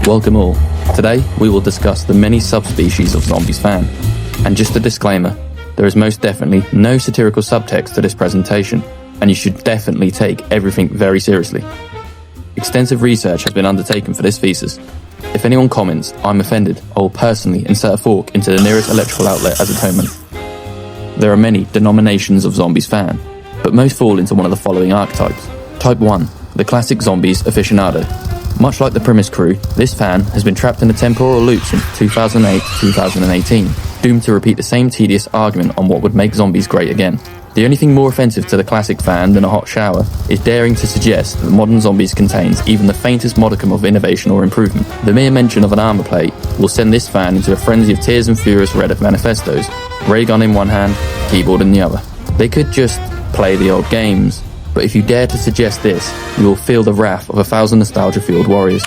Welcome all. Today we will discuss the many subspecies of Zombies fan. And just a disclaimer, there is most definitely no satirical subtext to this presentation, and you should definitely take everything very seriously. Extensive research has been undertaken for this thesis. If anyone comments, I'm offended, I will personally insert a fork into the nearest electrical outlet as atonement. There are many denominations of Zombies fan, but most fall into one of the following archetypes. Type 1, the classic Zombies aficionado. Much like the premise crew, this fan has been trapped in a temporal loop since 2008 to 2018, doomed to repeat the same tedious argument on what would make zombies great again. The only thing more offensive to the classic fan than a hot shower is daring to suggest that modern Zombies contains even the faintest modicum of innovation or improvement. The mere mention of an armor plate will send this fan into a frenzy of tears and furious Reddit manifestos, ray gun in one hand, keyboard in the other. They could just play the old games, but if you dare to suggest this, you will feel the wrath of 1,000 nostalgia-fueled warriors.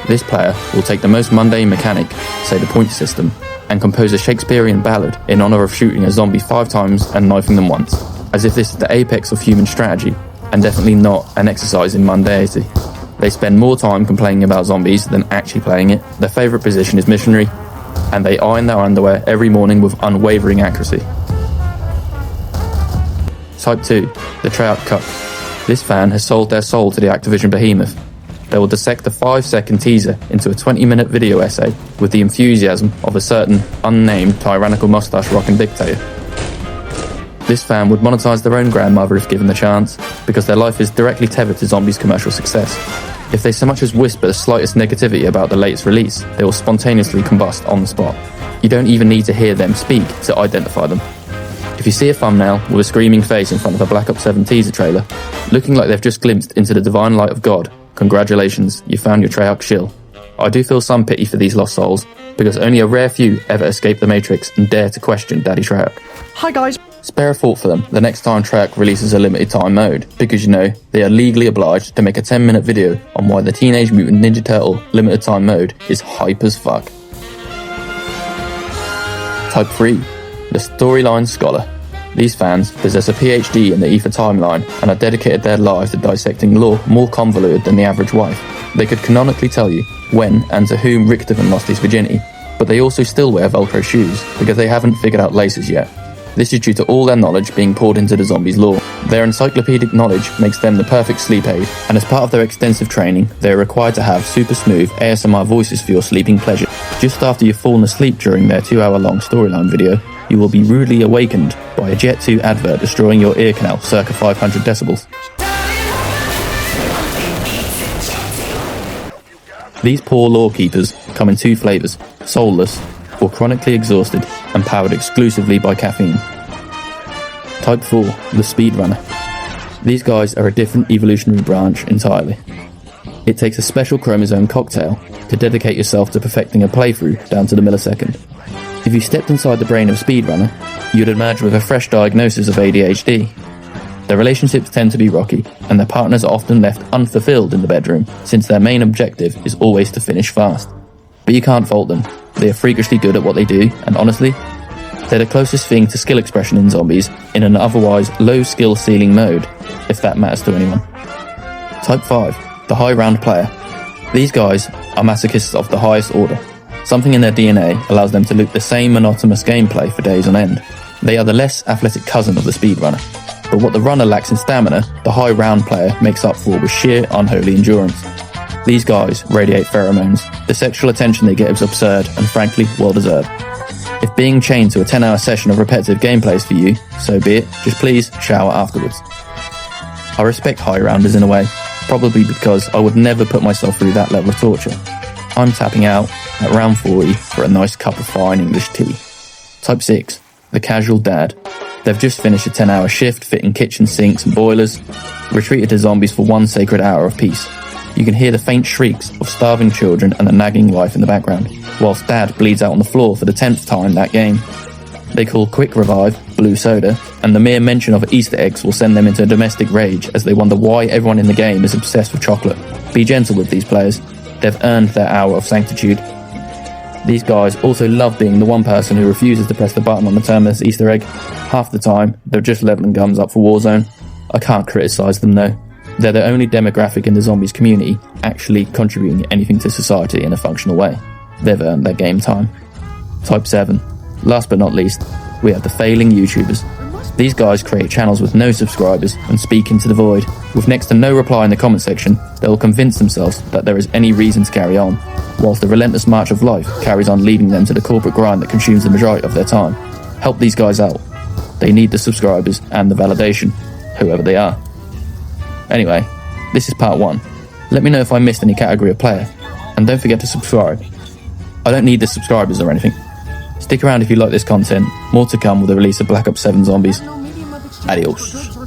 This player will take the most mundane mechanic, say the point system, and compose a Shakespearean ballad in honour of shooting a zombie 5 times and knifing them once, as if this is the apex of human strategy, and definitely not an exercise in mundanity. They spend more time complaining about zombies than actually playing it, their favourite position is missionary, and they iron their underwear every morning with unwavering accuracy. Type 2, the Treyarch cuck. This fan has sold their soul to the Activision behemoth. They will dissect a 5-second teaser into a 20-minute video essay with the enthusiasm of a certain unnamed tyrannical mustache-rocking dictator. This fan would monetize their own grandmother if given the chance, because their life is directly tethered to Zombies' commercial success. If they so much as whisper the slightest negativity about the latest release, they will spontaneously combust on the spot. You don't even need to hear them speak to identify them. If you see a thumbnail with a screaming face in front of a Black Ops 7 teaser trailer, looking like they've just glimpsed into the divine light of God, congratulations, you found your Treyarch shill. I do feel some pity for these lost souls, because only a rare few ever escape the Matrix and dare to question Daddy Treyarch. Hi guys. Spare a thought for them the next time Treyarch releases a limited time mode, because you know, they are legally obliged to make a 10-minute video on why the Teenage Mutant Ninja Turtle limited time mode is hype as fuck. Type 3, the storyline scholar. These fans possess a PhD in the Ether timeline and have dedicated their lives to dissecting lore more convoluted than the average wife. They could canonically tell you when and to whom Rick Devon lost his virginity, but they also still wear Velcro shoes because they haven't figured out laces yet. This is due to all their knowledge being poured into the Zombies lore. Their encyclopedic knowledge makes them the perfect sleep aid, and as part of their extensive training, they are required to have super smooth ASMR voices for your sleeping pleasure. Just after you've fallen asleep during their 2-hour-long storyline video, you will be rudely awakened by a Jet 2 advert destroying your ear canal circa 500 decibels. These poor lore keepers come in 2 flavours, soulless or chronically exhausted and powered exclusively by caffeine. Type 4, the speedrunner. These guys are a different evolutionary branch entirely. It takes a special chromosome cocktail to dedicate yourself to perfecting a playthrough down to the millisecond. If you stepped inside the brain of a speedrunner, you'd emerge with a fresh diagnosis of ADHD. Their relationships tend to be rocky, and their partners are often left unfulfilled in the bedroom, since their main objective is always to finish fast. But you can't fault them. They are freakishly good at what they do, and honestly, they're the closest thing to skill expression in Zombies in an otherwise low skill ceiling mode, if that matters to anyone. Type 5, the high round player. These guys are masochists of the highest order. Something in their DNA allows them to loop the same monotonous gameplay for days on end. They are the less athletic cousin of the speedrunner, but what the runner lacks in stamina, the high round player makes up for with sheer unholy endurance. These guys radiate pheromones. The sexual attention they get is absurd and frankly well deserved. If being chained to a 10-hour session of repetitive gameplay is for you, so be it, just please shower afterwards. I respect high rounders in a way, probably because I would never put myself through that level of torture. I'm tapping out at round 40 for a nice cup of fine English tea. Type 6, the casual dad. They've just finished a 10-hour shift fitting kitchen sinks and boilers, retreated to Zombies for 1 sacred hour of peace. You can hear the faint shrieks of starving children and a nagging wife in the background, whilst dad bleeds out on the floor for the 10th time that game. They call quick revive blue soda, and the mere mention of Easter eggs will send them into a domestic rage as they wonder why everyone in the game is obsessed with chocolate. Be gentle with these players. They've earned their hour of sanctitude. These guys also love being the one person who refuses to press the button on the terminus Easter egg. Half the time, they're just levelling guns up for Warzone. I can't criticise them though. They're the only demographic in the zombies community actually contributing anything to society in a functional way. They've earned their game time. Type 7. Last but not least, we have the failing YouTubers. These guys create channels with no subscribers and speak into the void. With next to no reply in the comment section, they will convince themselves that there is any reason to carry on, whilst the relentless march of life carries on leading them to the corporate grind that consumes the majority of their time. Help these guys out. They need the subscribers and the validation, whoever they are. Anyway, this is part 1. Let me know if I missed any category of player, and don't forget to subscribe. I don't need the subscribers or anything. Stick around if you like this content. More to come with the release of Black Ops 7 Zombies. Adios.